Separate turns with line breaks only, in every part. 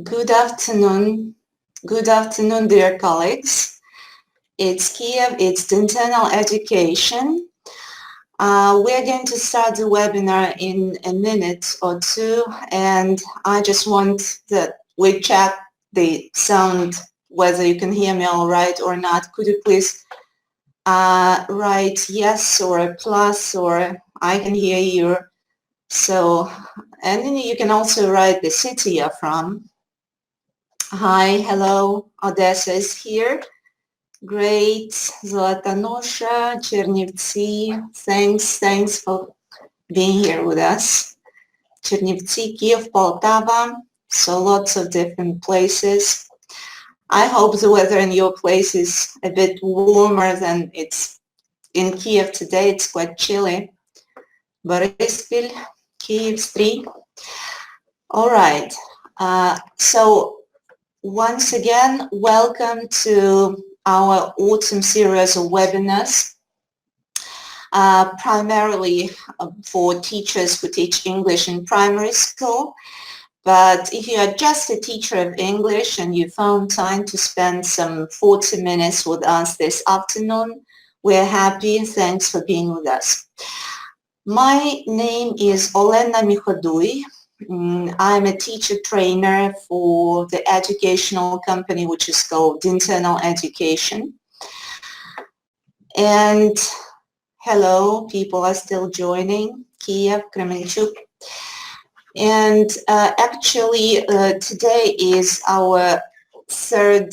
Good afternoon. Good afternoon, dear colleagues. It's Kiev, it's internal education. We're going to start the webinar in a minute or two, and I just want that we check the sound, whether you can hear me all right or not. Could you please write yes or a plus, or I can hear you. So, and then you can also write the city you're from. Hi, hello, Odessa is here. Great, Zlatanosha, Chernivtsi, thanks for being here with us. Chernivtsi, Kiev, Poltava, so lots of different places. I hope the weather in your place is a bit warmer than it's in Kiev today. It's quite chilly. Borispil, Kiev 3. All right, so once again, welcome to our autumn series of webinars, primarily for teachers who teach English in primary school. But if you are just a teacher of English and you found time to spend some 40 minutes with us this afternoon, we're happy. Thanks for being with us. My name is Olena Mikhodui. I'm a teacher trainer for the educational company which is called Internal Education. And hello, people are still joining, Kiev, Kremenchuk. And actually today is our third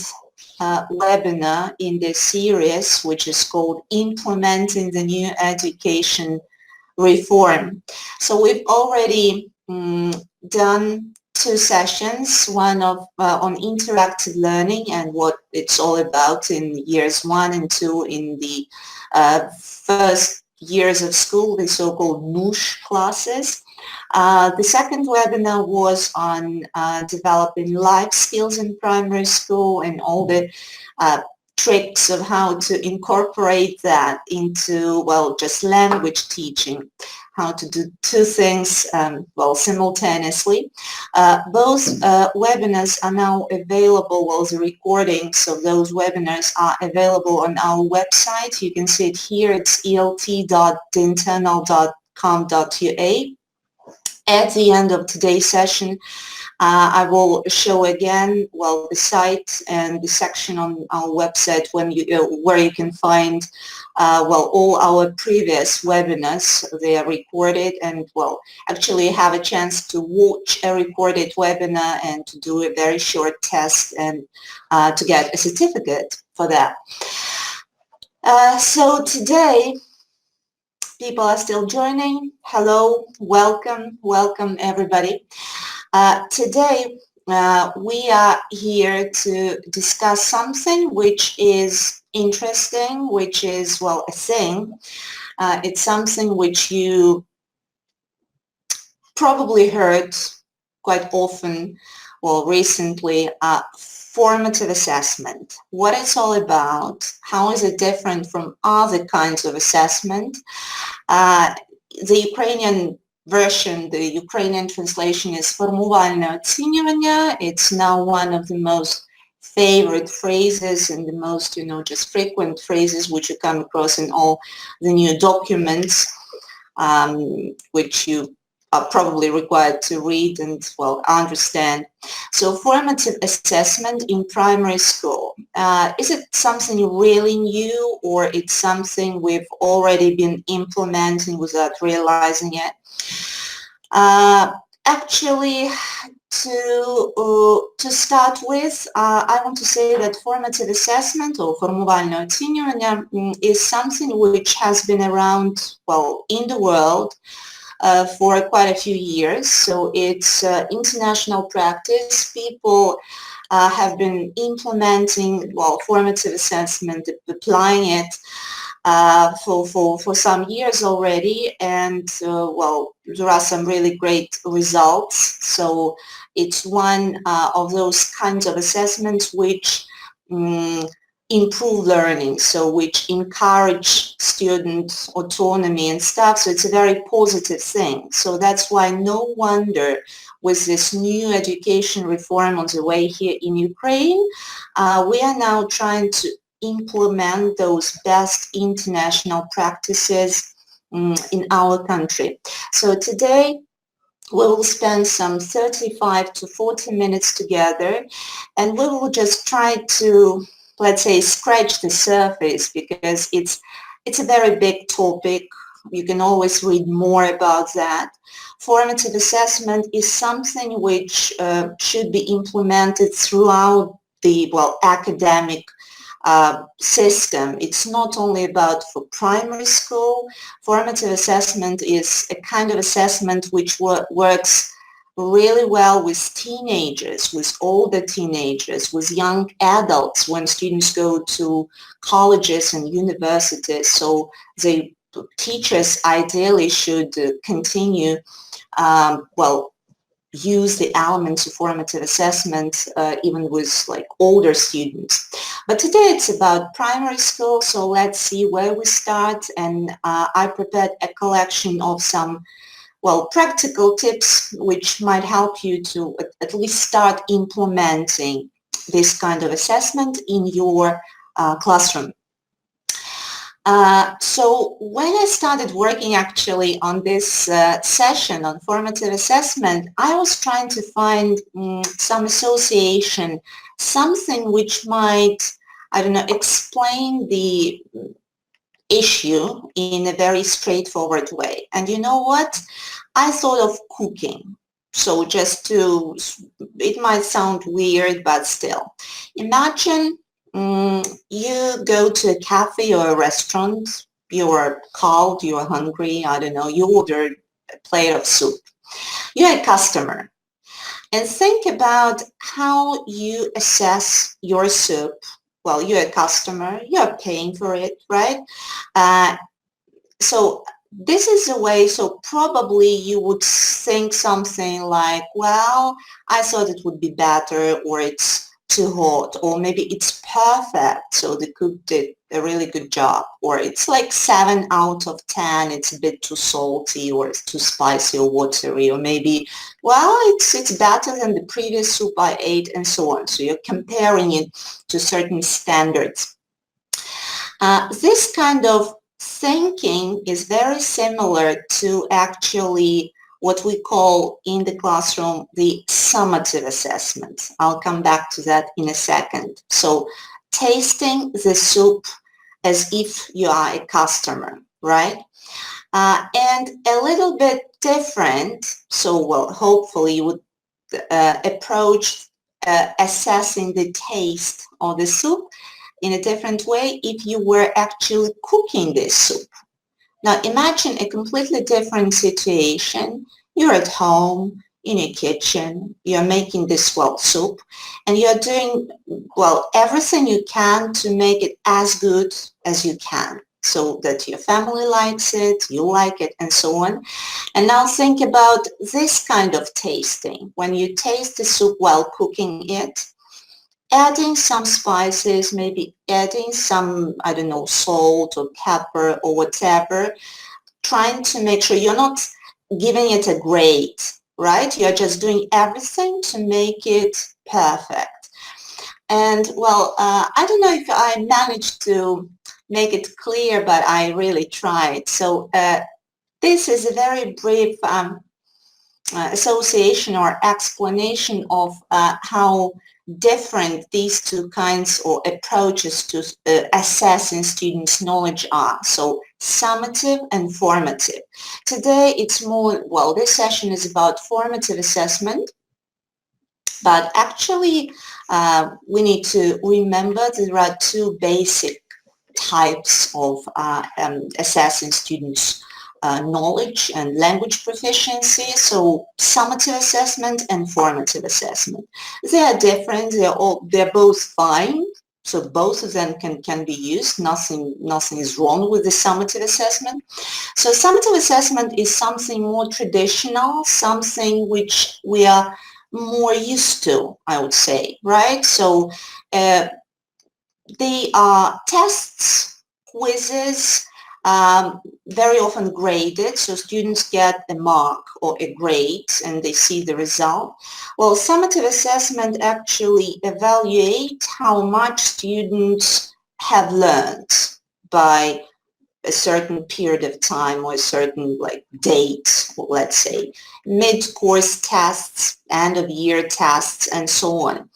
webinar in this series, which is called Implementing the New Education Reform. So we've already done two sessions, one of on interactive learning and what it's all about in years 1 and 2 in the first years of school, the so-called NUSH classes. The second webinar was on developing life skills in primary school and all the tricks of how to incorporate that into, well, just language teaching, how to do two things, well, simultaneously. Both webinars are now available, well, the recordings of those webinars are available on our website. You can see it here. It's elt.internal.com.ua. At the end of today's session, I will show again, well, the site and the section on our website where you can find, well, all our previous webinars. They are recorded and, well, actually have a chance to watch a recorded webinar and to do a very short test and to get a certificate for that. So today, people are still joining. Hello, welcome everybody. Today we are here to discuss something which is interesting, which is, well, a thing. It's something which you probably heard quite often, well, recently, formative assessment. What it's all about, how is it different from other kinds of assessment. The Ukrainian version, the Ukrainian translation is формувальне оцінювання. It's now one of the most favorite phrases and the most, just frequent phrases which you come across in all the new documents, which you are probably required to read and, well, understand. So formative assessment in primary school, is it something really new, or it's something we've already been implementing without realizing it? Actually, to start with, I want to say that formative assessment or формувальне оцінювання is something which has been around, well, in the world for quite a few years. So it's international practice. People have been implementing, well, formative assessment, applying it for some years already, and well, there are some really great results. So it's one of those kinds of assessments which improve learning, so which encourage student autonomy and stuff. So it's a very positive thing. So that's why no wonder with this new education reform on the way here in Ukraine, we are now trying to implement those best international practices in our country. So today we will spend some 35 to 40 minutes together, and we will just try to, let's say, scratch the surface, because it's a very big topic. You can always read more about that. Formative assessment is something which should be implemented throughout the, well, academic system. It's not only about for primary school. Formative assessment is a kind of assessment which works really well with teenagers, with older teenagers, with young adults when students go to colleges and universities. So the teachers ideally should continue, well, use the elements of formative assessment even with like older students. But today it's about primary school, so let's see where we start. And I prepared a collection of some, well, practical tips which might help you to at least start implementing this kind of assessment in your classroom. So when I started working actually on this session on formative assessment, I was trying to find some association, something which might, I don't know, explain the issue in a very straightforward way. And you know what? I thought of cooking. So just to, it might sound weird, but still. Imagine you go to a cafe or a restaurant, you're cold, you're hungry, I don't know, you order a plate of soup. You're a customer. And think about how you assess your soup. Well, you're a customer, you're paying for it, right? So this is a way, so probably you would think something like, well, I thought it would be better, or it's too hot, or maybe it's perfect, so the cook did a really good job, or it's like 7 out of 10, it's a bit too salty, or it's too spicy or watery, or maybe, well, it's better than the previous soup I ate, and so on. So you're comparing it to certain standards. This kind of thinking is very similar to actually what we call in the classroom the summative assessment. I'll come back to that in a second. So tasting the soup as if you are a customer, right? And a little bit different, so well, hopefully you would approach assessing the taste of the soup in a different way if you were actually cooking this soup. Now imagine a completely different situation. You're at home, in your kitchen, you're making this, well, soup, and you're doing, well, everything you can to make it as good as you can, so that your family likes it, you like it, and so on. And now think about this kind of tasting. When you taste the soup while cooking it, adding some spices, maybe adding some, I don't know, salt or pepper or whatever, trying to make sure you're not giving it a grade, right? You're just doing everything to make it perfect. And, well, I don't know if I managed to make it clear, but I really tried. So this is a very brief association or explanation of how different these two kinds or approaches to assessing students' knowledge are. So summative and formative. Today it's more, well, this session is about formative assessment, but actually we need to remember there are two basic types of assessing students' knowledge and language proficiency. So summative assessment and formative assessment. They are different. They're both fine. So both of them can be used. Nothing is wrong with the summative assessment. So summative assessment is something more traditional, something which we are more used to, I would say, right? So They are tests, quizzes, very often graded, so students get a mark or a grade and they see the result. Well, summative assessment actually evaluates how much students have learned by a certain period of time or a certain date, let's say, mid-course tests, end-of-year tests, and so on.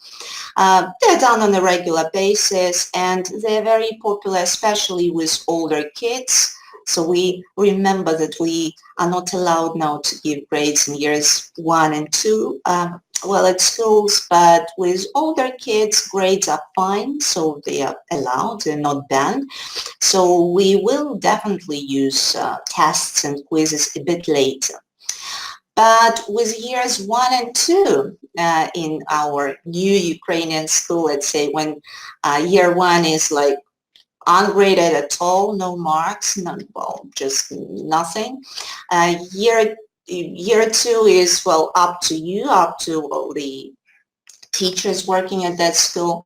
They're done on a regular basis and they're very popular, especially with older kids. So we remember that we are not allowed now to give grades in years 1 and 2, at schools, but with older kids, grades are fine, so they are allowed, they're not banned. So we will definitely use tests and quizzes a bit later. But with years 1 and 2 in our new Ukrainian school, let's say when year 1 is ungraded at all, no marks, just nothing. Year 2 is, up to you, up to the teachers working at that school.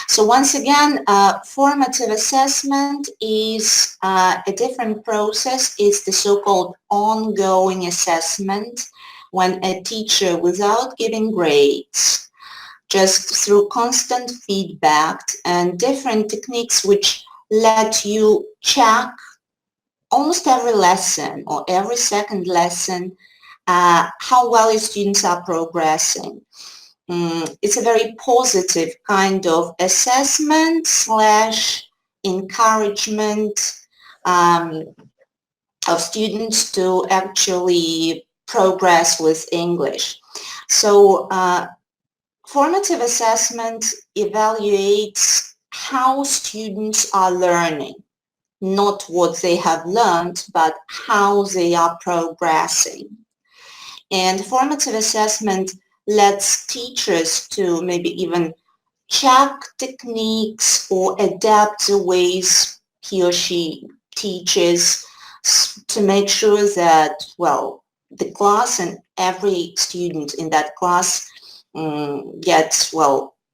So once again, formative assessment is a different process. It's the so-called ongoing assessment when a teacher, without giving grades, just through constant feedback and different techniques which let you check almost every lesson or every second lesson how well your students are progressing. It's a very positive kind of assessment / encouragement of students to actually progress with English. So formative assessment evaluates how students are learning, not what they have learned, but how they are progressing. And formative assessment lets teachers to maybe even check techniques or adapt the ways he or she teaches to make sure that, the class and every student in that class gets,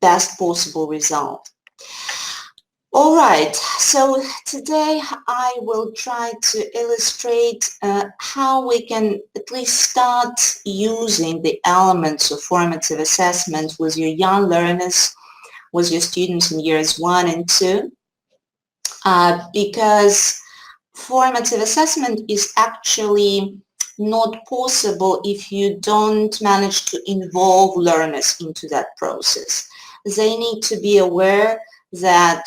best possible result. All right, so today I will try to illustrate how we can at least start using the elements of formative assessment with your young learners, with your students in years 1 and 2, because formative assessment is actually not possible if you don't manage to involve learners into that process. They need to be aware that,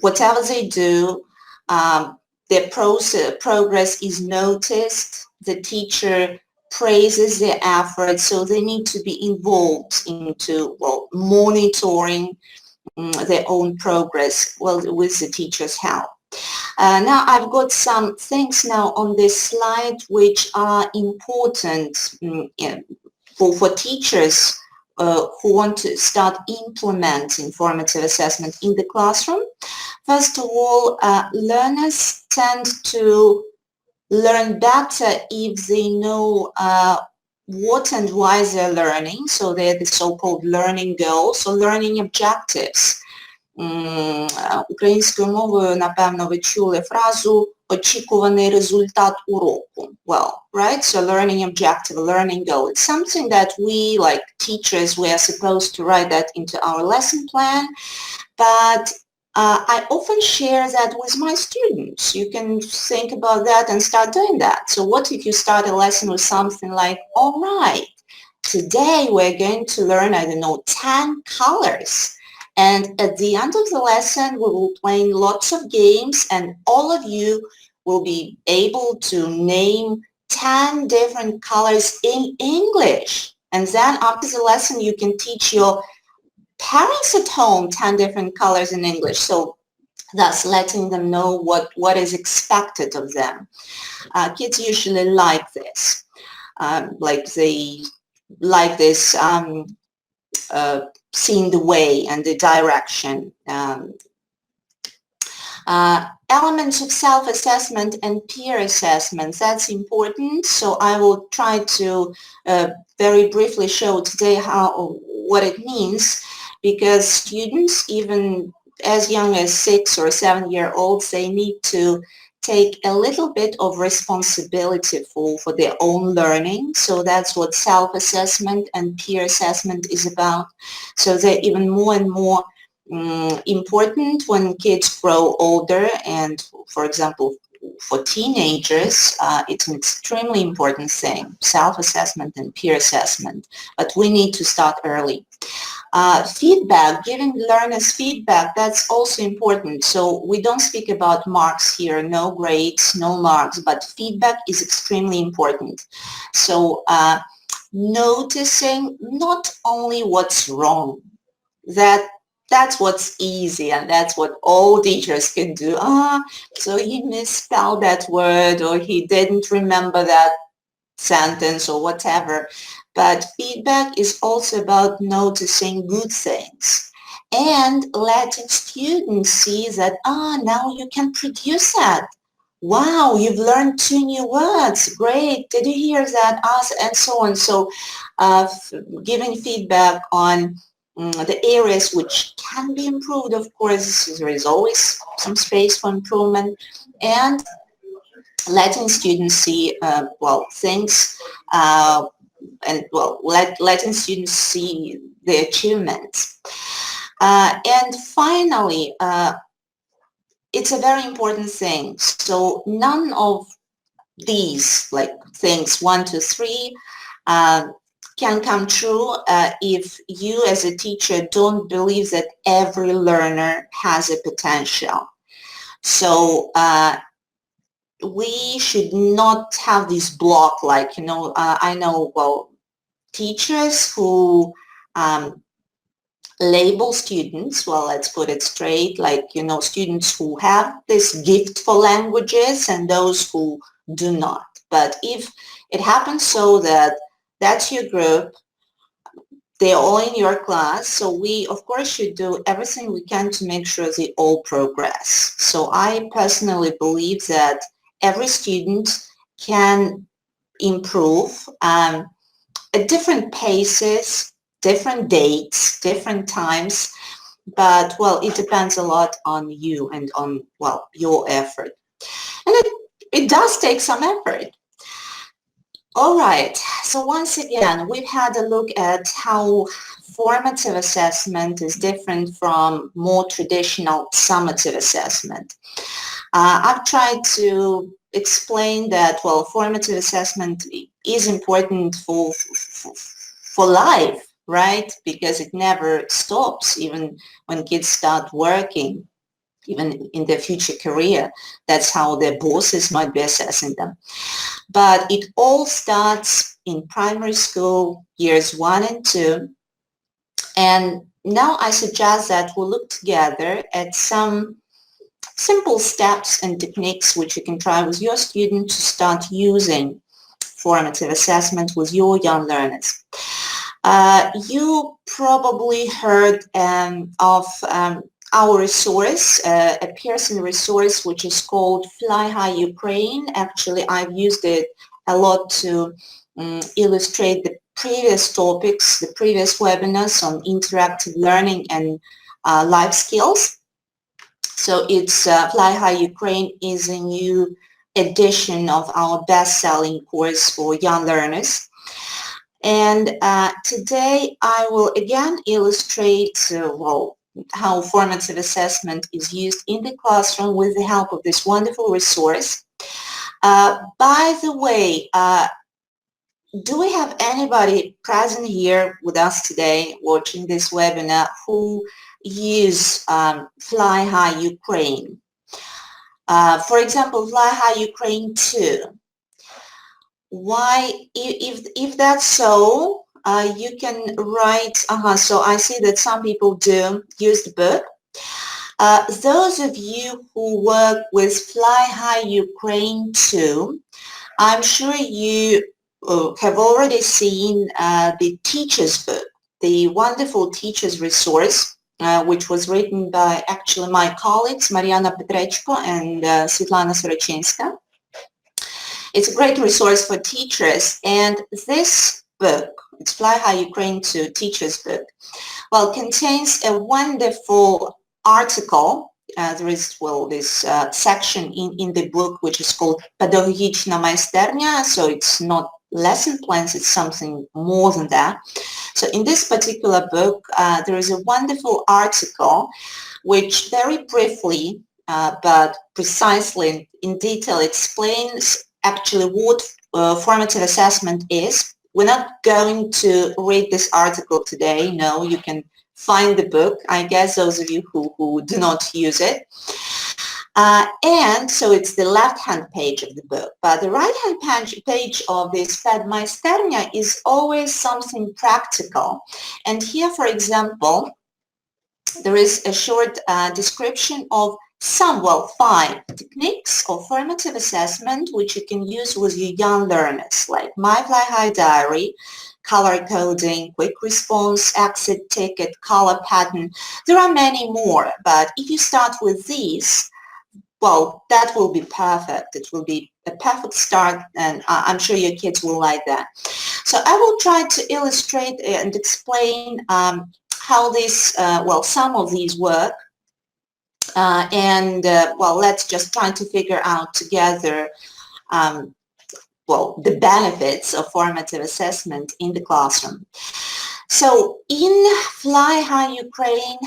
whatever they do, their progress is noticed, the teacher praises their efforts, so they need to be involved into, monitoring their own progress, with the teacher's help. Now I've got some things now on this slide which are important for teachers who want to start implementing formative assessment in the classroom. First of all, learners tend to learn better if they know what and why they're learning. So they're the so-called learning goals or learning objectives. Українською мовою, напевно, ви чули фразу очікуваний результат уроку. Well, right? So learning objective, learning goal. It's something that we, like teachers, we are supposed to write that into our lesson plan. But I often share that with my students. You can think about that and start doing that. So what if you start a lesson with something like, all right, today we're going to learn, 10 colors. And at the end of the lesson, we will play lots of games and all of you will be able to name 10 different colors in English. And then after the lesson, you can teach your parents at home 10 different colors in English. So thus letting them know what is expected of them. Kids usually like this. They like this seeing the way and the direction. Elements of self-assessment and peer assessment, that's important. So I will try to very briefly show today what it means, because students, even as young as 6 or 7-year-olds, they need to take a little bit of responsibility for their own learning. So that's what self-assessment and peer assessment is about. So they're even more and more important when kids grow older, and for example, for teenagers, it's an extremely important thing, self-assessment and peer assessment, but we need to start early. Feedback, giving learners feedback, that's also important. So we don't speak about marks here, no grades, no marks, but feedback is extremely important. So noticing not only what's wrong, that's what's easy and that's what all teachers can do. So he misspelled that word, or he didn't remember that sentence, or whatever. But feedback is also about noticing good things and letting students see that, now you can produce that. Wow, you've learned 2 new words. Great. Did you hear that? And so on. So giving feedback on the areas which can be improved, of course, there is always some space for improvement, and letting students see, things, letting students see the achievements. And finally, it's a very important thing. So none of these, like things 1, 2, 3, can come true if you as a teacher don't believe that every learner has a potential. So we should not have this block, like, I know, teachers who label students, let's put it straight, like, students who have this gift for languages and those who do not. But if it happens so that that's your group, they're all in your class, so we, of course, should do everything we can to make sure they all progress. So I personally believe that every student can improve at different paces, different dates, different times, but, it depends a lot on you and on, your effort. And it does take some effort. All right, so once again, we've had a look at how formative assessment is different from more traditional summative assessment. I've tried to explain that, formative assessment is important for life, right? Because it never stops, even when kids start working, even in their future career. That's how their bosses might be assessing them. But it all starts in primary school, years 1 and 2. And now I suggest that we look together at some simple steps and techniques which you can try with your student to start using formative assessment with your young learners. You probably heard of our resource, a Pearson resource, which is called Fly High Ukraine. Actually, I've used it a lot to illustrate the previous topics, the previous webinars on interactive learning and life skills. So it's Fly High Ukraine is a new edition of our best-selling course for young learners. And today I will again illustrate how formative assessment is used in the classroom with the help of this wonderful resource. By the way, do we have anybody present here with us today watching this webinar who use Fly High Ukraine? For example, Fly High Ukraine 2. Why, if that's so, you can write, so I see that some people do use the book. Those of you who work with Fly High Ukraine 2, I'm sure you have already seen the teacher's book, the wonderful teacher's resource, which was written by actually my colleagues, Mariana Petrechko and Svetlana Sorochinska. It's a great resource for teachers, and this book, it's Fly High Ukraine 2 teacher's book, well, contains a wonderful article. There is, well, this section in the book which is called Pedagogiczna майстерня, so it's not lesson plans, it's something more than that. So in this particular book, there is a wonderful article which very briefly but precisely in detail explains actually what formative assessment is. We're not going to read this article today. No, you can find the book, I guess, those of you who do not use it. And so it's the left-hand page of the book. But the right-hand page of this Pedmaisternia is always something practical. And here, for example, there is a short description of some, well, 5 techniques of formative assessment which you can use with your young learners, like My Fly High Diary, color coding, quick response, exit ticket, color pattern. There are many more, but if you start with these, well, that will be perfect. It will be a perfect start, and I'm sure your kids will like that. So I will try to illustrate and explain how this, well, some of these work. Well, let's just try to figure out together, well, the benefits of formative assessment in the classroom. So in Fly High Ukraine,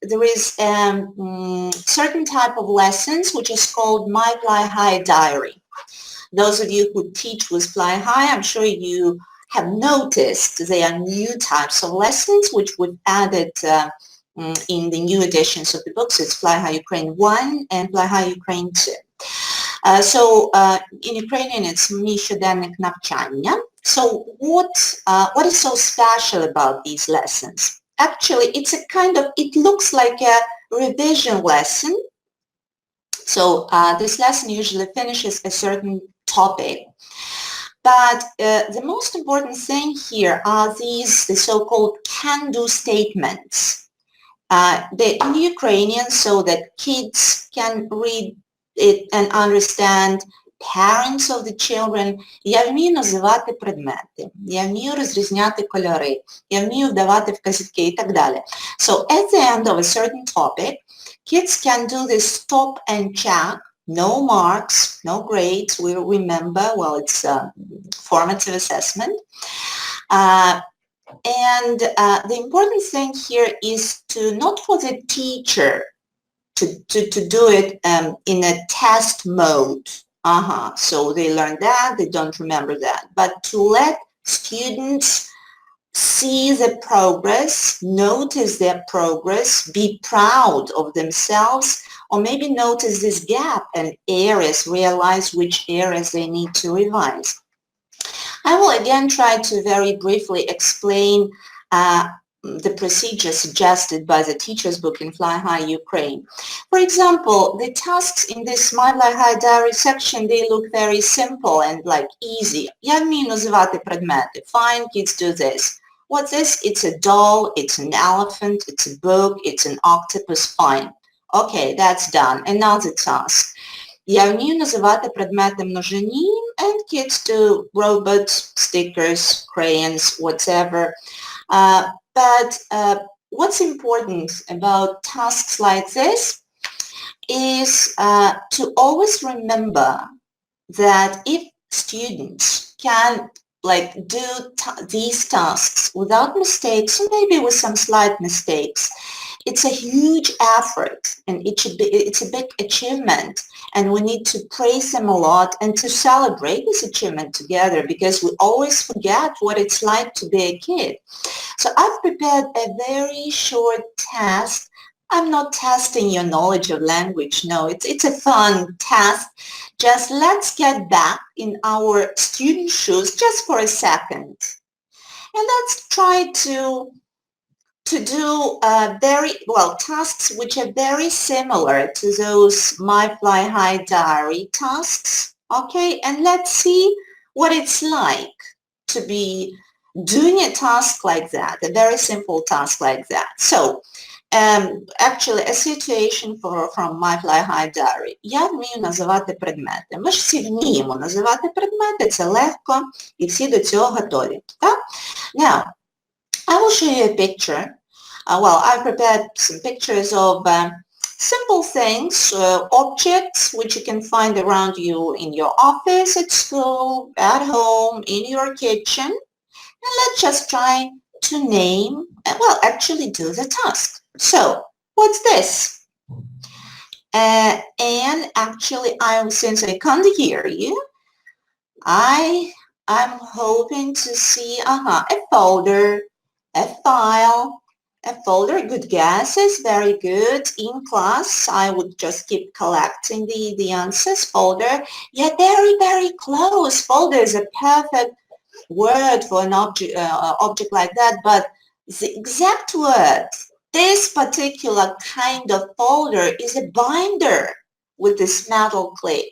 there is a certain type of lessons which is called My Fly High Diary. Those of you who teach with Fly High, I'm sure you have noticed they are new types of lessons which we've added in the new editions of the books. It's Fly High Ukraine 1 and Fly High Ukraine 2. So in Ukrainian it's Мій щоденник навчання. So what is so special about these lessons? Actually, it's a kind of, it looks like a revision lesson. So this lesson usually finishes a certain topic. But the most important thing here are these, the so-called can-do statements. They're in Ukrainian so that kids can read it and understand. Parents of the children, я вмію називати предмети, я вмію розрізняти кольори, я вмію вдавати вказівки і так далі. So at the end of a certain topic, kids can do this stop and check, no marks, no grades. We remember, well, it's formative assessment. The important thing here is to not for the teacher to do it in a test mode. So they learn that, they don't remember that. But to let students see the progress, notice their progress, be proud of themselves, or maybe notice this gap and areas, realize which areas they need to revise. I will again try to very briefly explain the procedure suggested by the teacher's book in Fly High Ukraine. For example, the tasks in this My Fly High Diary section, they look very simple and like easy. Я вмію називати предмети. Fine, kids do this. What's this? It's a doll, it's an elephant, it's a book, it's an octopus. Fine. Okay, that's done. Another task. Я вмію називати предмети множині, and kids do robots, stickers, crayons, whatever. But what's important about tasks like this is to always remember that if students can do these tasks without mistakes, or maybe with some slight mistakes, it's a huge effort and it's a big achievement, and we need to praise them a lot and to celebrate this achievement together, because we always forget what it's like to be a kid. So I've prepared a very short test. I'm not testing your knowledge of language. No, it's a fun test. Just let's get back in our student shoes just for a second. And let's try to do tasks which are very similar to those My Fly High Diary tasks. Okay, and let's see what it's like to be doing a task like that, a very simple task like that. So actually a situation from My Fly High Diary. Я вмію називати предмети. Ми ж всі вміємо називати предмети, це легко, і всі до цього готові. Так? Now, I will show you a picture Well, I prepared some pictures of simple things, objects which you can find around you in your office, at school, at home, in your kitchen. And let's just try to name, well, actually do the task. So, what's this? And actually, since I can't hear you, I'm hoping to see, a folder, a file, a folder. Good guesses, very good. In class, I would just keep collecting the answers. Folder, yeah, very, very close. Folder is a perfect word for an object like that, but the exact word, this particular kind of folder is a binder with this metal clip.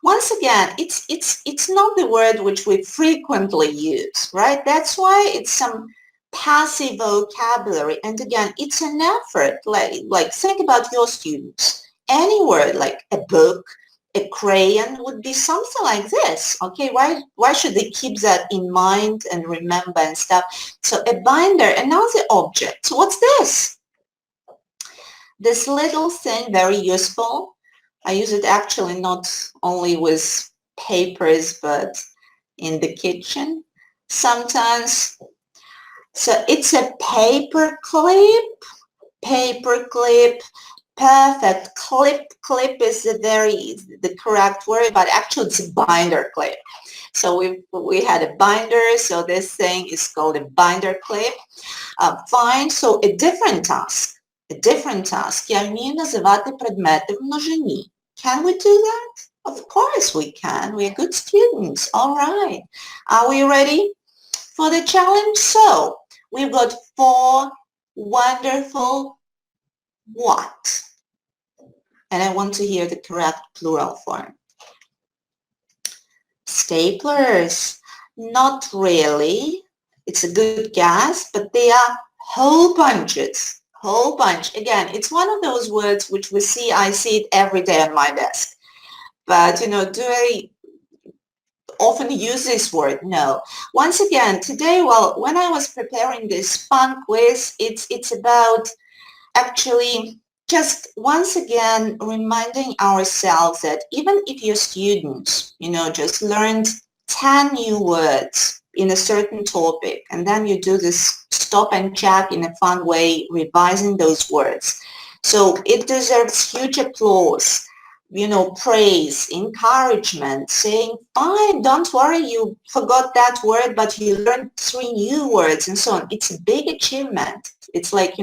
Once again, it's not the word which we frequently use, right? That's why it's some passive vocabulary. And again, it's an effort. Like think about your students. Any word like a book, a crayon would be something like this. Okay, why should they keep that in mind and remember and stuff? So a binder, another object. So what's this? This little thing, very useful. I use it actually not only with papers, but in the kitchen sometimes. So it's a paper clip, perfect. Clip is the correct word, but actually it's a binder clip. So we had a binder, so this thing is called a binder clip. Fine, so a different task. Я вмію називати предмети в множині. Can we do that? Of course we can. We're good students. All right. Are we ready for the challenge? So we've got 4 wonderful what? And I want to hear the correct plural form. Staplers. Not really. It's a good guess, but they are hole punches. Hole punch. Again, it's one of those words which I see it every day on my desk. But, do I often use this word? No. Once again, today, well, when I was preparing this fun quiz, it's about actually just once again reminding ourselves that even if your students, just learned 10 new words in a certain topic, and then you do this stop and check in a fun way, revising those words. So it deserves huge applause, praise, encouragement, saying, fine, don't worry, you forgot that word, but you learned 3 new words and so on. It's a big achievement. It's like,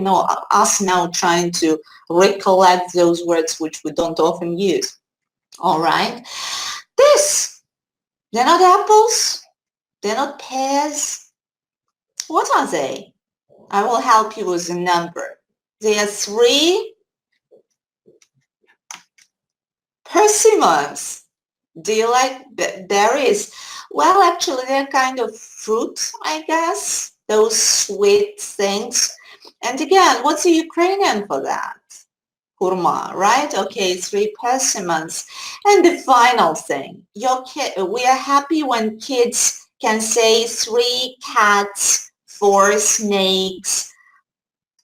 us now trying to recollect those words which we don't often use. All right. They're not apples. They're not pears. What are they? I will help you with a number. They are 3 persimmons. Do you like berries? Well, actually, they're kind of fruit, I guess. Those sweet things. And again, what's the Ukrainian for that? Hurma, right? Okay, 3 persimmons. And the final thing, we are happy when kids can say 3 cats, 4 snakes,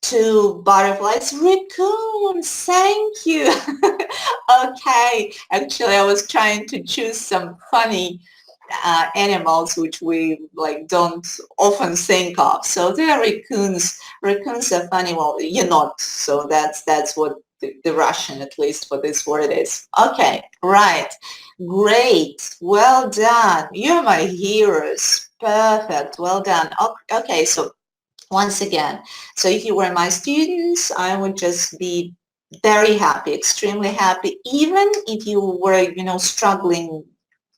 2 butterflies, raccoons. Thank you. Okay, actually, I was trying to choose some funny animals which we don't often think of. So they are raccoons. Raccoons are funny. Well, you're not. So that's what the Russian, at least, for this word is. Okay, right. Great. Well done. You're my heroes. Perfect. Well done. Okay, so once again, so if you were my students, I would just be very happy, extremely happy, even if you were, struggling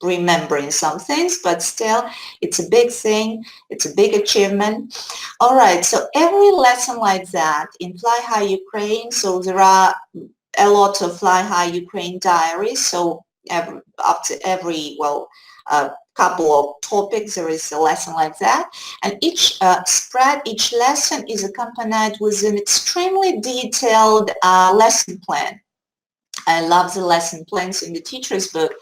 remembering some things, but still it's a big thing, it's a big achievement. All right, so every lesson like that in Fly High Ukraine, so there are a lot of Fly High Ukraine diaries, so after every couple of topics there is a lesson like that, and each each lesson is accompanied with an extremely detailed lesson plan. I love the lesson plans in the teacher's book.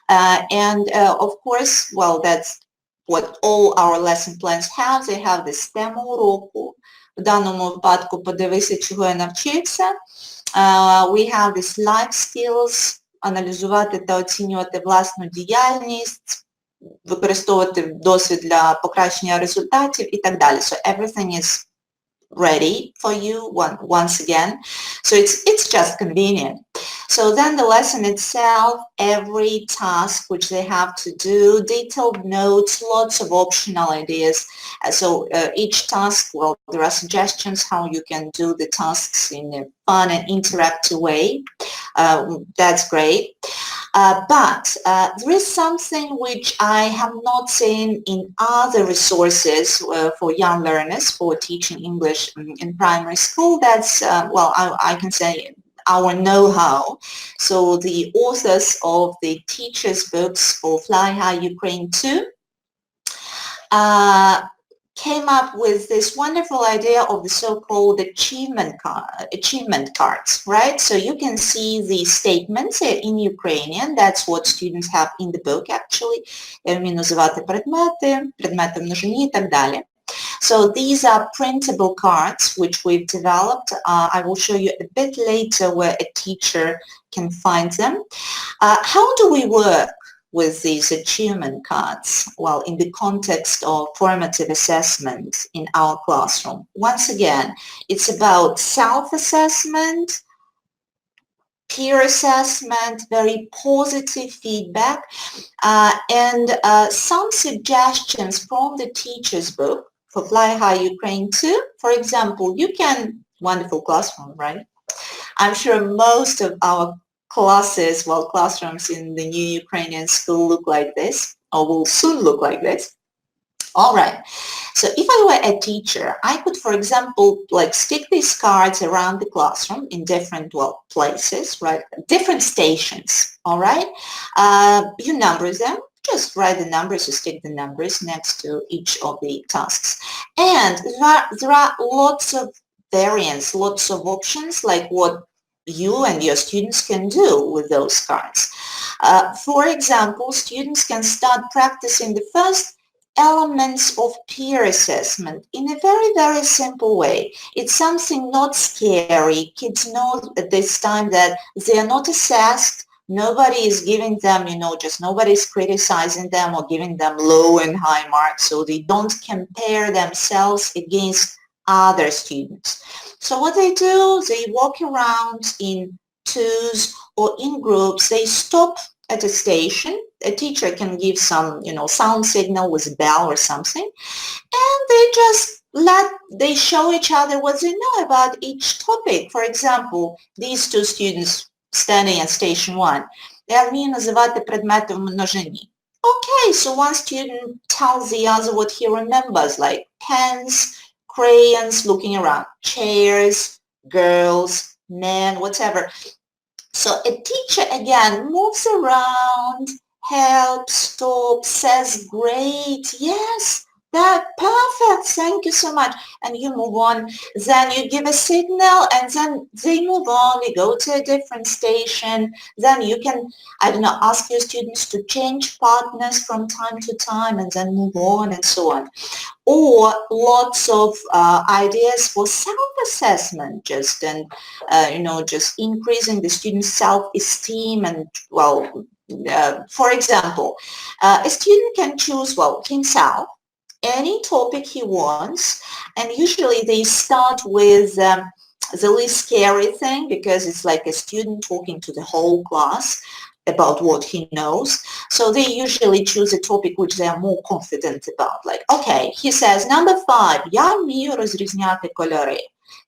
And of course, well, that's what all our lesson plans have. They have this тема уроку. В даному випадку подивися, чого я навчився. We have this life skills, аналізувати та оцінювати власну діяльність, використовувати досвід для покращення результатів і так далі. So everything is ready for you once again. So it's just convenient. So then the lesson itself, every task which they have to do, detailed notes, lots of optional ideas. So each task, well, there are suggestions how you can do the tasks in a fun and interactive way. That's great. But there is something which I have not seen in other resources for young learners for teaching English in primary school. That's, well, I can say our know-how. So the authors of the teachers' books for Fly High Ukraine 2 came up with this wonderful idea of the so-called achievement cards, right? So you can see the statements in Ukrainian. That's what students have in the book, actually. Я вмію називати предмети, предмети в множині і так далі. So these are printable cards which we've developed. I will show you a bit later where a teacher can find them. How do we work with these achievement cards? Well, in the context of formative assessment in our classroom. Once again, it's about self-assessment, peer assessment, very positive feedback, and some suggestions from the teacher's book for Fly High Ukraine 2. For example, you can, wonderful classroom, right? I'm sure most of our classes, well, classrooms in the new Ukrainian school look like this, or will soon look like this. All right. So if I were a teacher, I could, for example, like stick these cards around the classroom in different, well, places, right? Different stations, all right? You number them. Just write the numbers or stick the numbers next to each of the tasks. And there are lots of variants, lots of options, like what you and your students can do with those cards. For example, students can start practicing the first elements of peer assessment in a very, very simple way. It's something not scary. Kids know at this time that they are not assessed. Nobody is giving them, just nobody is criticizing them or giving them low and high marks, so they don't compare themselves against other students. So what they do, they walk around in twos or in groups. They stop at a station. A teacher can give some, sound signal with a bell or something, and they show each other what they know about each topic. For example, these two students standing at station 1, they вміють називати предмети в множині. Okay, so one student tells the other what he remembers, like pens, crayons, looking around, chairs, girls, men, whatever. So a teacher, again, moves around, helps, stops, says, great, yes, that perfect, thank you so much, and you move on. Then you give a signal, and then they move on. You go to a different station. Then you can, ask your students to change partners from time to time, and then move on, and so on. Or lots of ideas for self-assessment, just increasing the student's self-esteem and, for example, a student can choose, himself, any topic he wants, and usually they start with the least scary thing, because it's like a student talking to the whole class about what he knows. So they usually choose a topic which they are more confident about. Like, okay, he says, number 5, я вмію розрізняти кольори.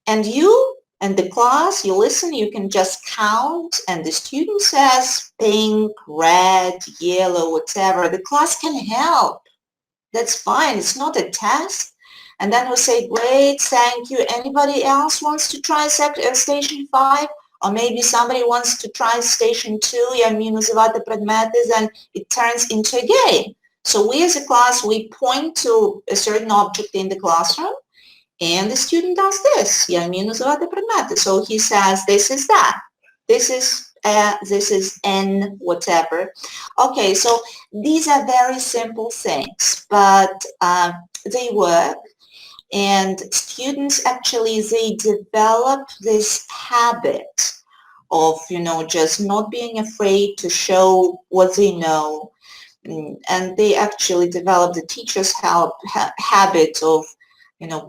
And you and the class, you listen, you can just count, and the student says pink, red, yellow, whatever. The class can help. That's fine. It's not a test. And then we'll say, great, thank you. Anybody else wants to try station 5? Or maybe somebody wants to try station 2, я вмію називати предмети, then it turns into a game. So we as a class, we point to a certain object in the classroom, and the student does this, я вмію називати предмети. So he says, this is that. This is this is N, whatever. Okay, so these are very simple things, but they work. And students actually, they develop this habit of, just not being afraid to show what they know. And they actually develop the teacher's habit of,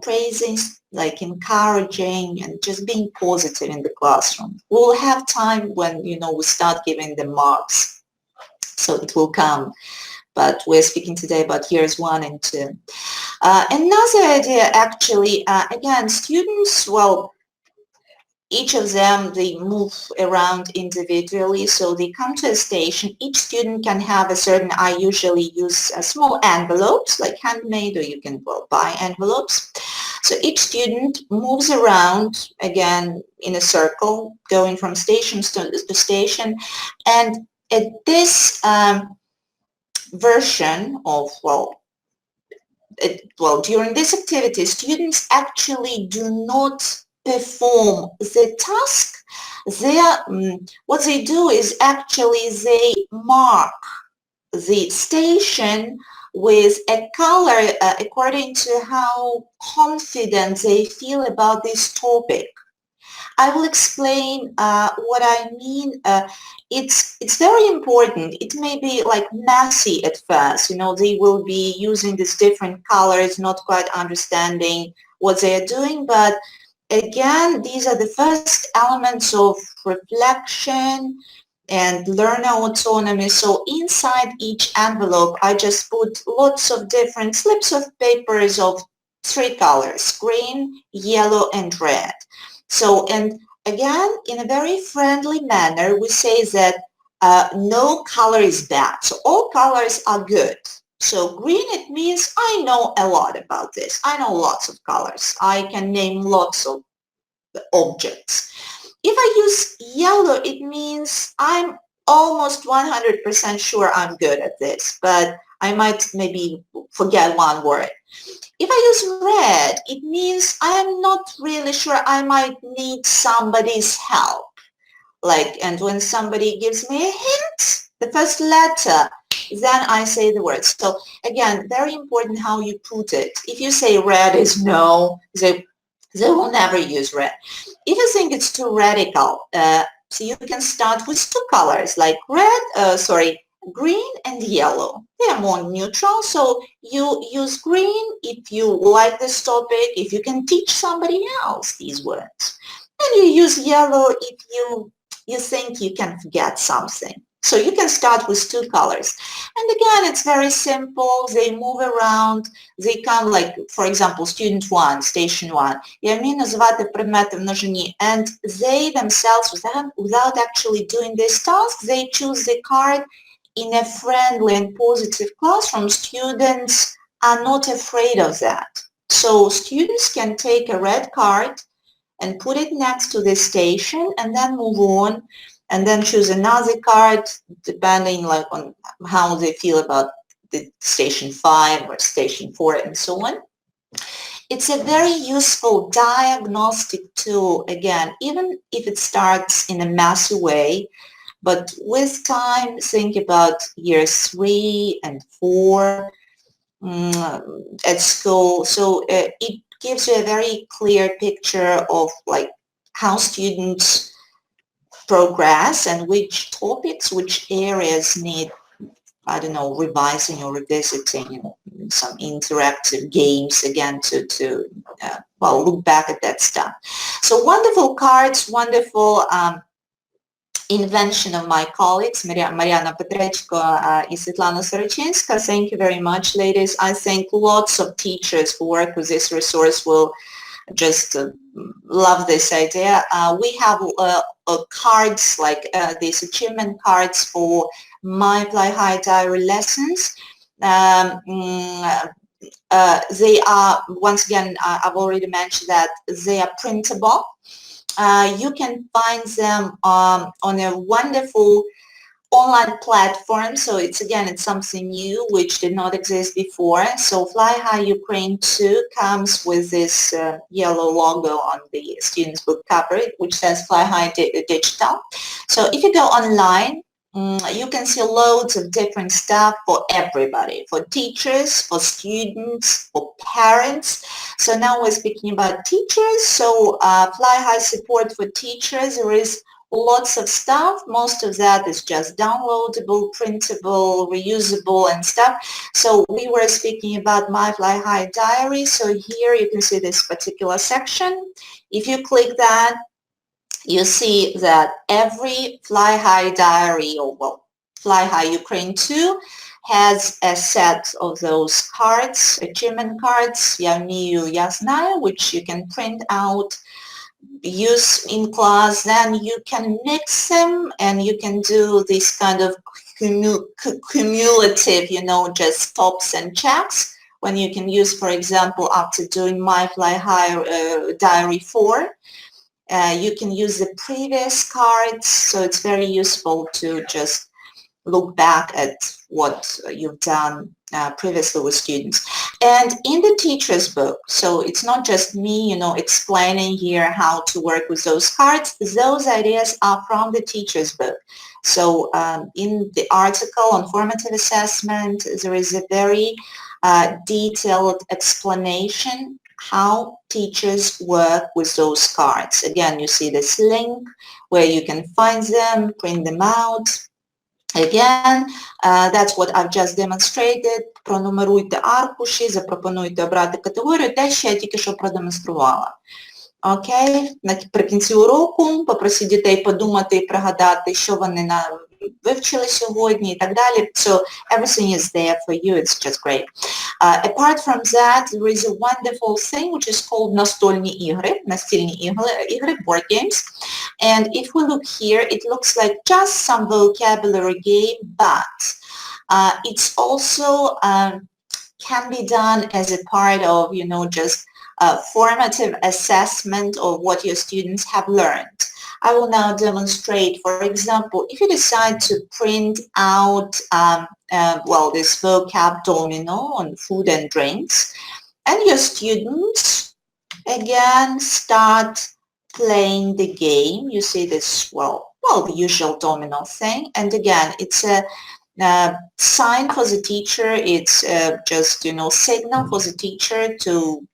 praising, like encouraging and just being positive in the classroom. We'll have time when, we start giving them marks. So it will come. But we're speaking today about years 1 and 2. Another idea, actually, again, students, well, each of them, they move around individually, so they come to a station. Each student can have a certain, I usually use small envelopes, like handmade, or you can, well, buy envelopes. So each student moves around, again, in a circle, going from station to station. And at this version of, during this activity, students actually do not perform the task. What they do is actually they mark the station with a color according to how confident they feel about this topic. I will explain what I mean. It's very important. It may be like messy at first. They will be using these different colors, not quite understanding what they are doing. But again, these are the first elements of reflection and learner autonomy. So inside each envelope, I just put lots of different slips of papers of 3 colors, green, yellow, and red. So, and again, in a very friendly manner, we say that no color is bad. So all colors are good. So green, it means I know a lot about this. I know lots of colors. I can name lots of objects. If I use yellow, it means I'm almost 100% sure I'm good at this, but I might maybe forget one word. If I use red, it means I'm not really sure. I might need somebody's help. And when somebody gives me a hint, the first letter, then I say the word. So again, very important how you put it. If you say red is no, they will never use red. If you think it's too radical, so you can start with 2 colors, like green and yellow. They are more neutral, so you use green if you like this topic, if you can teach somebody else these words. And you use yellow if you think you can forget something. So you can start with 2 colors. And again, it's very simple. They move around. They come, like, for example, student 1, station 1. Я вмію називати предмети в множині. And they themselves, without actually doing this task, they choose the card in a friendly and positive classroom. Students are not afraid of that. So students can take a red card and put it next to the station and then move on and then choose another card depending on how they feel about the station 5 or station 4 and so on. It's a very useful diagnostic tool, again, even if it starts in a messy way, but with time, think about years 3 and 4 at school. So it gives you a very clear picture of how students progress and which topics, which areas need, I don't know, revising or revisiting, some interactive games again to look back at that stuff. So wonderful cards, wonderful invention of my colleagues, Mariana Petrechko and Svetlana Sorochinska. Thank you very much, ladies. I think lots of teachers who work with this resource will just love this idea. We have cards like these achievement cards for My Fly High Diary lessons. They are, once again, I've already mentioned that they are printable. You can find them on a wonderful online platform. So it's something new which did not exist before. So Fly High Ukraine 2 comes with this yellow logo on the student's book cover, which says Fly High Digital. So if you go online, you can see loads of different stuff for everybody, for teachers, for students, for parents. So now we're speaking about teachers. So Fly High support for teachers. There is lots of stuff. Most of that is just downloadable, printable, reusable and stuff. So we were speaking about My Fly High Diary. So here you can see this particular section. If you click that, you see that every Fly High Diary, or well, Fly High Ukraine 2 has a set of those cards, achievement cards, Я вмію, я знаю, which you can print out, use in class. Then you can mix them and you can do this kind of cumulative, just stops and checks, when you can use, for example, after doing My Fly High Diary 4, you can use the previous cards, so it's very useful to just look back at what you've done previously with students. And in the teacher's book, so it's not just me, explaining here how to work with those cards. Those ideas are from the teacher's book. So in the article on formative assessment, there is a very detailed explanation how teachers work with those cards. Again, you see this link where you can find them, print them out. Again, that's what I've just demonstrated. Пронумеруйте аркуші, запропонуйте обрати категорію, те, що я тільки що продемонструвала. Окей, наприкінці уроку попросіть дітей подумати і пригадати, що вони вивчили сьогодні і так далі. So everything is there for you. It's just great. Apart from that, there is a wonderful thing which is called настольні ігри, настільні ігри, board games. And if we look here, it looks like just some vocabulary game, but it's also can be done as a part of, just formative assessment of what your students have learned. I will now demonstrate, for example, if you decide to print out, this vocab domino on food and drinks, and your students, again, start playing the game. You see this, the usual domino thing. And again, it's a sign for the teacher. It's just, signal for the teacher to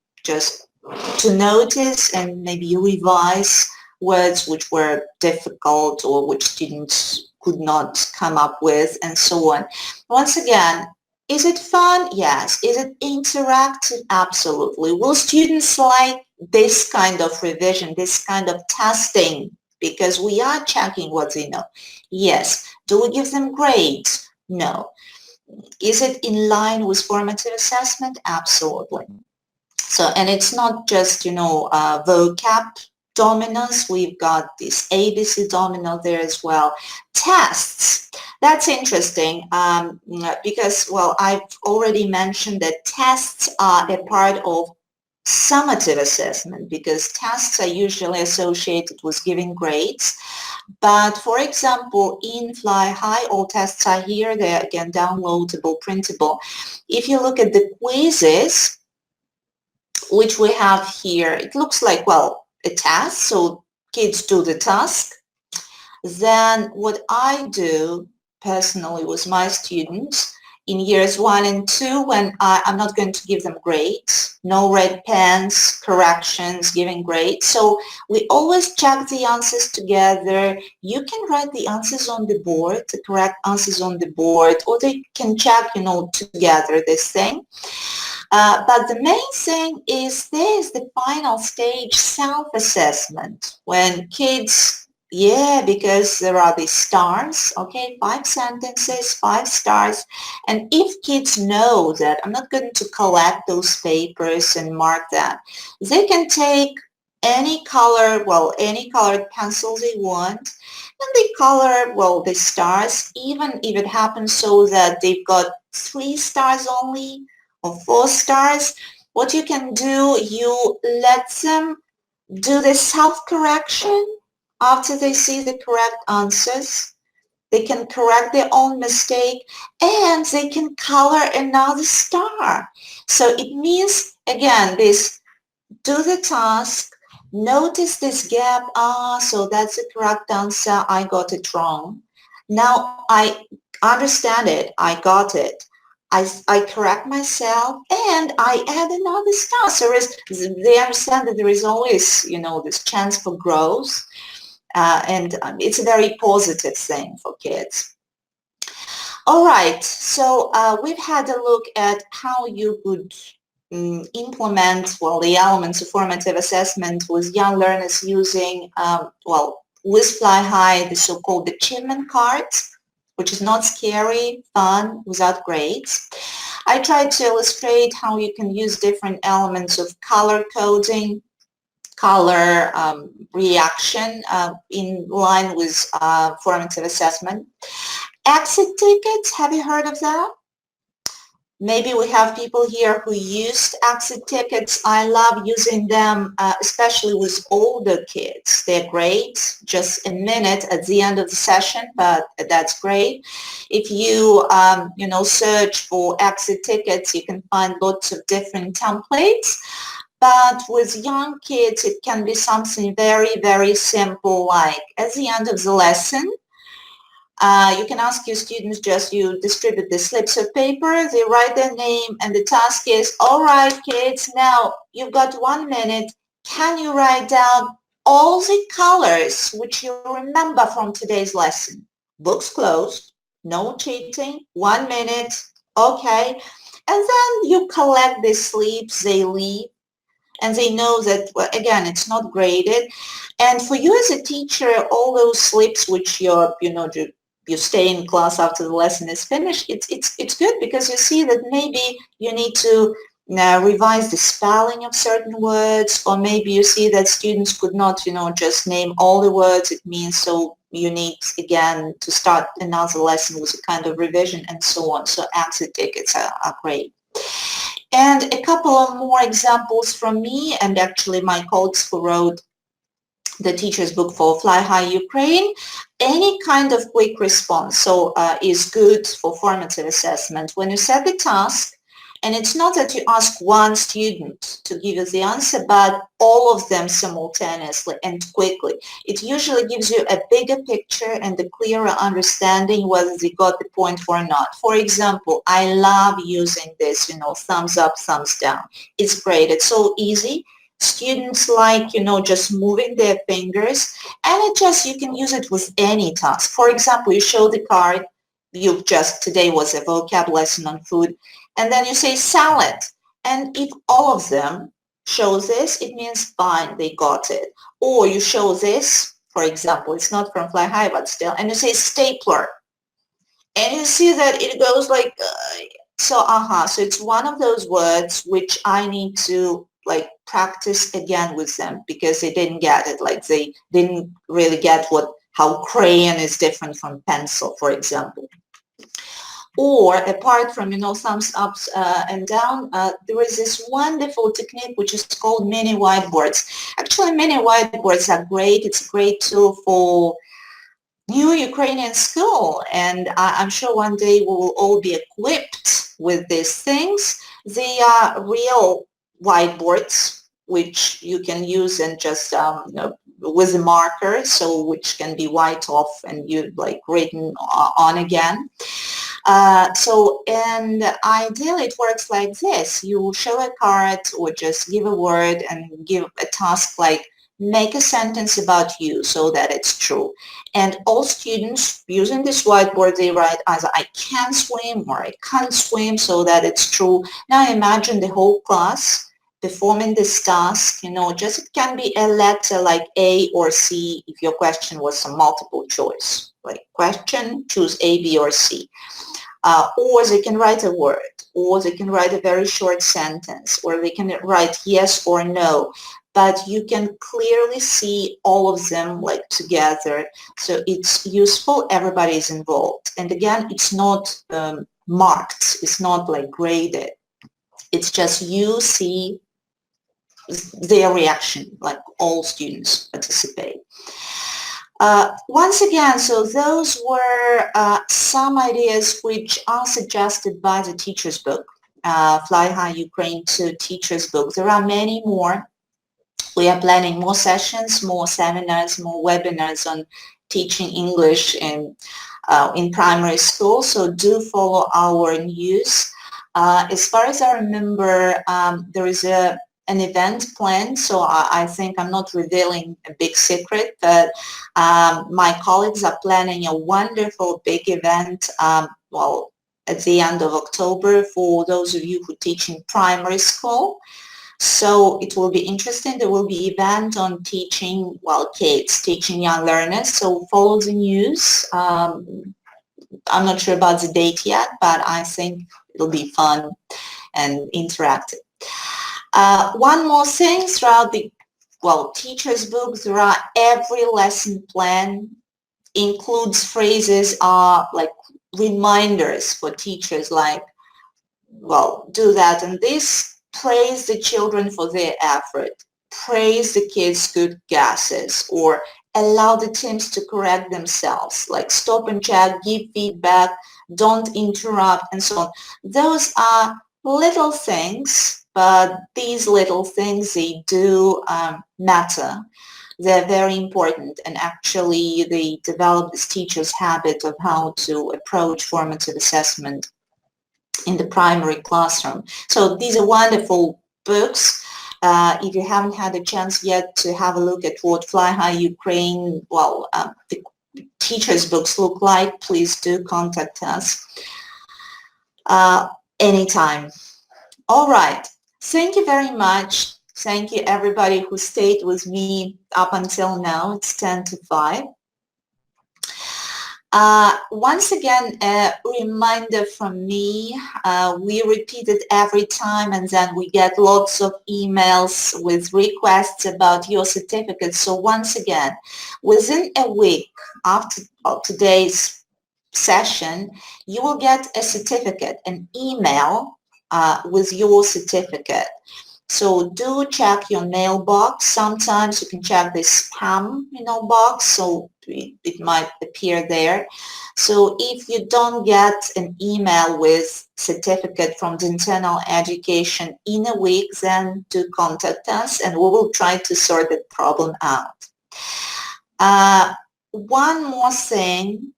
notice and maybe revise words which were difficult or which students could not come up with, and so on. Once again, is it fun? Yes. Is it interactive? Absolutely. Will students like this kind of revision, this kind of testing? Because we are checking what they know. Yes. Do we give them grades? No. Is it in line with formative assessment? Absolutely. So, and it's not just, vocab dominance. We've got this ABC domino there as well. Tests. That's interesting because, I've already mentioned that tests are a part of summative assessment because tests are usually associated with giving grades. But for example, in Fly High, all tests are here. They're again downloadable, printable. If you look at the quizzes, which we have here, it looks like, a task. So kids do the task. Then what I do personally with my students in years 1 and 2, when I'm not going to give them grades, no red pens, corrections, giving grades. So we always check the answers together. You can write the answers on the board, the correct answers on the board, or they can check, together this thing. But the main thing is this, the final stage, self-assessment, when kids, because there are these stars, 5 sentences, 5 stars. And if kids know that I'm not going to collect those papers and mark that, they can take any color, any colored pencil they want, and they color, the stars, even if it happens so that they've got 3 stars only, or 4 stars. What you can do, you let them do the self-correction after they see the correct answers. they can correct their own mistake, and they can color another star. So it means, again, this do the task, notice this gap, so that's the correct answer, I got it wrong. Now I understand it, I got it. I correct myself and I add another star. So they understand that there is always, this chance for growth, and it's a very positive thing for kids. All right, so we've had a look at how you could implement, the elements of formative assessment with young learners using, with Fly High, the so-called achievement cards, which is not scary, fun, without grades. I tried to illustrate how you can use different elements of color coding, color reaction in line with formative assessment. Exit tickets, have you heard of that? Maybe we have people here who used exit tickets. I love using them, especially with older kids. They're great, just a minute at the end of the session, but that's great. If you, search for exit tickets, you can find lots of different templates. But with young kids, it can be something very, very simple, like at the end of the lesson, you can ask your students, you distribute the slips of paper, they write their name, and the task is, all right, kids, now you've got 1 minute. Can you write down all the colors which you remember from today's lesson? Books closed, no cheating, 1 minute, okay. And then you collect the slips, they leave, and they know that, again, it's not graded. And for you as a teacher, all those slips which you stay in class after the lesson is finished, it's good, because you see that maybe you need to revise the spelling of certain words, or maybe you see that students could not, just name all the words it means, so you need, again, to start another lesson with a kind of revision and so on. So exit tickets are great. And a couple of more examples from me and actually my colleagues who wrote the teacher's book for Fly High Ukraine. Any kind of quick response is good for formative assessment. When you set the task, and it's not that you ask one student to give you the answer, but all of them simultaneously and quickly. It usually gives you a bigger picture and a clearer understanding whether they got the point or not. For example, I love using this, thumbs up, thumbs down. It's great. It's so easy. Students like, just moving their fingers, and you can use it with any task. For example, you show the card, today was a vocab lesson on food, and then you say salad. And if all of them show this, it means fine, they got it. Or you show this, for example, it's not from Fly High, but still, and you say stapler. And you see that it goes like, so it's one of those words which I need to practice again with them, because they didn't get it. They didn't really get how crayon is different from pencil, for example. Or apart from, thumbs up and down, there is this wonderful technique which is called mini whiteboards. Actually, mini whiteboards are great. It's a great tool for new Ukrainian school, and I'm sure one day we will all be equipped with these things. They are real whiteboards which you can use and just with a marker, which can be wiped off and you written on again. And ideally it works like this. You show a card or just give a word and give a task like make a sentence about you so that it's true. And all students using this whiteboard, they write either I can swim or I can't swim so that it's true. Now imagine the whole class performing this task, it can be a letter like A or C if your question was a multiple choice. Question, choose A, B, or C. Or they can write a word, or they can write a very short sentence, or they can write yes or no. But you can clearly see all of them together. So it's useful, everybody is involved. And again, it's not marked, it's not graded. It's just you see their reaction, all students participate. Once again, so those were some ideas which are suggested by the teacher's book, Fly High Ukraine 2 teacher's book. There are many more. We are planning more sessions, more seminars, more webinars on teaching English in primary school, so do follow our news. As far as I remember, there is an event planned, so I think I'm not revealing a big secret, but my colleagues are planning a wonderful big event, well, at the end of October for those of you who teach in primary school. So it will be interesting. There will be event on teaching, well, kids, teaching young learners. So follow the news. I'm not sure about the date yet, but I think it'll be fun and interactive. One more thing, throughout the, well, teacher's book, there are every lesson plan includes phrases like reminders for teachers, like, well, do that and this. Praise the children for their effort. Praise the kids' good guesses, or allow the teams to correct themselves, like stop and check, give feedback, don't interrupt, and so on. Those are little things, but these little things, they do matter. They're very important, and actually they develop this teacher's habit of how to approach formative assessment in the primary classroom. So these are wonderful books. If you haven't had a chance yet to have a look at what Fly High Ukraine, well, the teachers' books look like, please do contact us anytime. All right. Thank you very much. Thank you everybody who stayed with me up until now. It's 10 to 5. Once again, a reminder from me, we repeat it every time and then we get lots of emails with requests about your certificates. So once again, within a week after today's session, you will get a certificate, an email with your certificate. So do check your mailbox. Sometimes you can check the spam, box, so it might appear there. So if you don't get an email with certificate from the internal education in a week, then do contact us and we will try to sort the problem out. One more thing.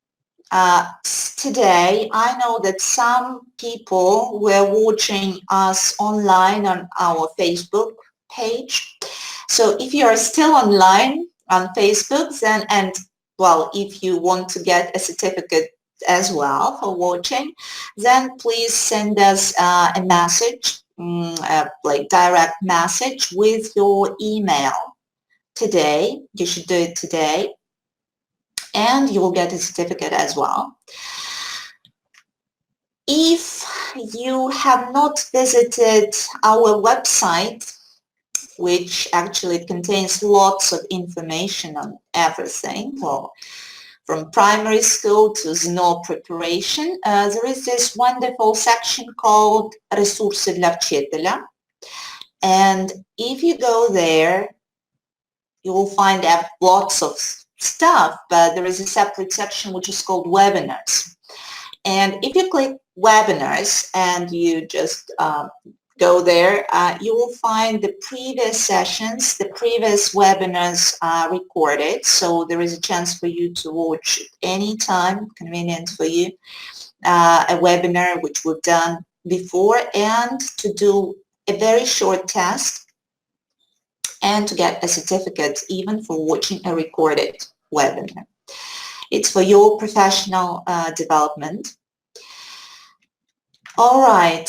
Today, I know that some people were watching us online on our Facebook page. So if you are still online on Facebook, then, and well, if you want to get a certificate as well for watching, then please send us a message, like direct message with your email today. You should do it today, and you will get a certificate as well. If you have not visited our website, which actually contains lots of information on everything, well, from primary school to ZNO preparation, there is this wonderful section called Ресурси для вчителя. And if you go there, you will find lots of stuff, but there is a separate section which is called webinars. And if you click webinars and you just go there, you will find the previous sessions, the previous webinars recorded. So there is a chance for you to watch anytime, convenient for you, a webinar which we've done before, and to do a very short test and to get a certificate even for watching a recorded webinar. It's for your professional development. All right,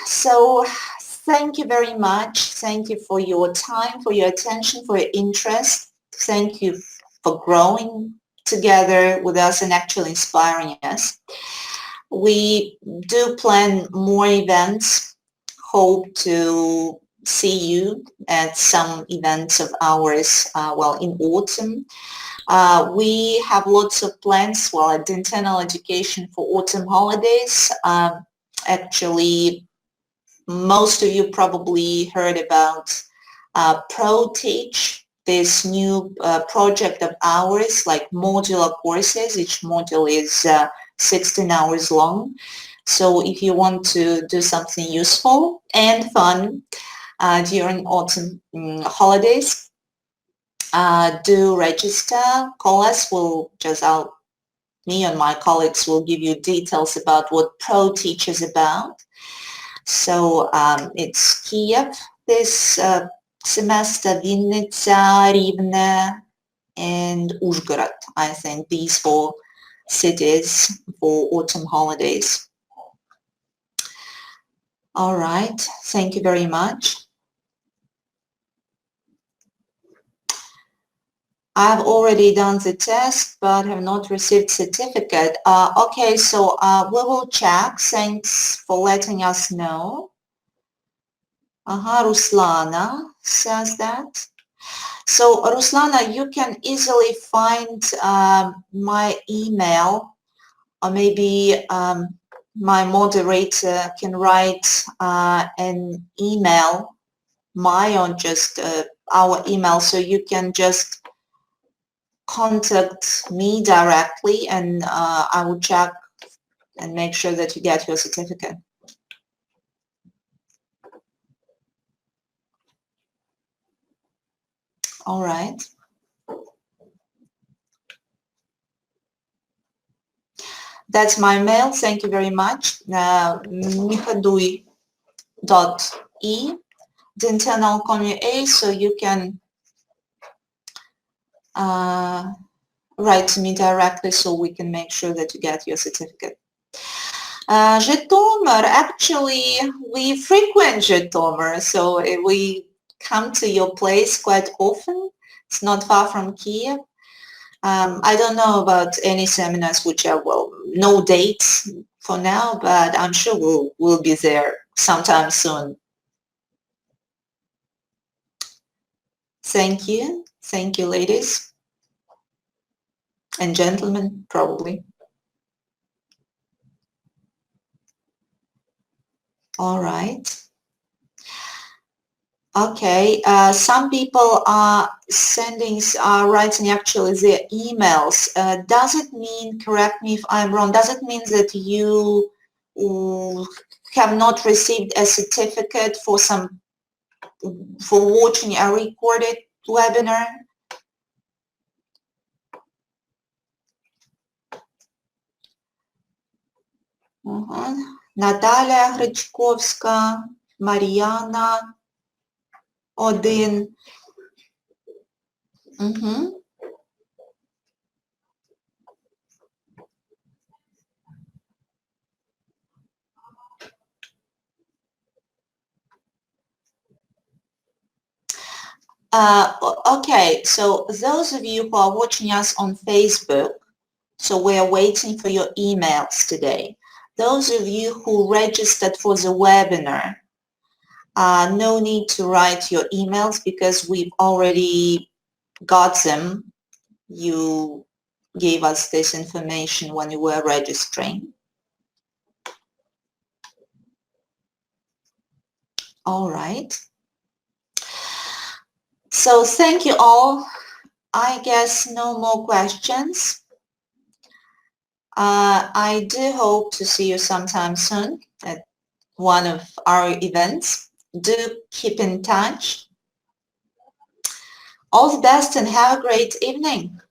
so thank you very much. Thank you for your time, for your attention, for your interest. Thank you for growing together with us and actually inspiring us. We do plan more events. Hope to see you at some events of ours, well, in autumn. We have lots of plans, well, at internal education for autumn holidays. Actually, most of you probably heard about ProTeach. this new project of ours, like modular courses. Each module is 16 hours long. So if you want to do something useful and fun during autumn holidays, do register, call us. Me and my colleagues will give you details about what Pro teaches about. So it's Kiev this semester, Vinnytsia, Rivne, and Uzhgorod. I think these 4 cities for autumn holidays. All right, thank you very much. I've already done the test but have not received certificate. Okay, so we will check. Thanks for letting us know. Ruslana says that. So Ruslana, you can easily find my email, or maybe my moderator can write an email, or just our email, so you can just contact me directly, and I will check and make sure that you get your certificate. All right. That's my mail. Thank you very much. Mikhodui.e, the internal A, so you can write to me directly so we can make sure that you get your certificate. Zhytomyr, actually, we frequent Zhytomyr, so we come to your place quite often. It's not far from Kiev. I don't know about any seminars which are, well, no dates for now, but I'm sure we'll be there sometime soon. Thank you. Thank you, ladies and gentlemen, probably. All right. Okay, some people are writing actually their emails. Does it mean, correct me if I'm wrong, does it mean that you have not received a certificate for watching a recorded webinar? Наталя Гречковська, Мар'яна, один. Okay, so those of you who are watching us on Facebook, so we are waiting for your emails today. Those of you who registered for the webinar, no need to write your emails because we've already got them. You gave us this information when you were registering. All right. So thank you all. I guess no more questions. I do hope to see you sometime soon at one of our events. Do keep in touch. All the best and have a great evening.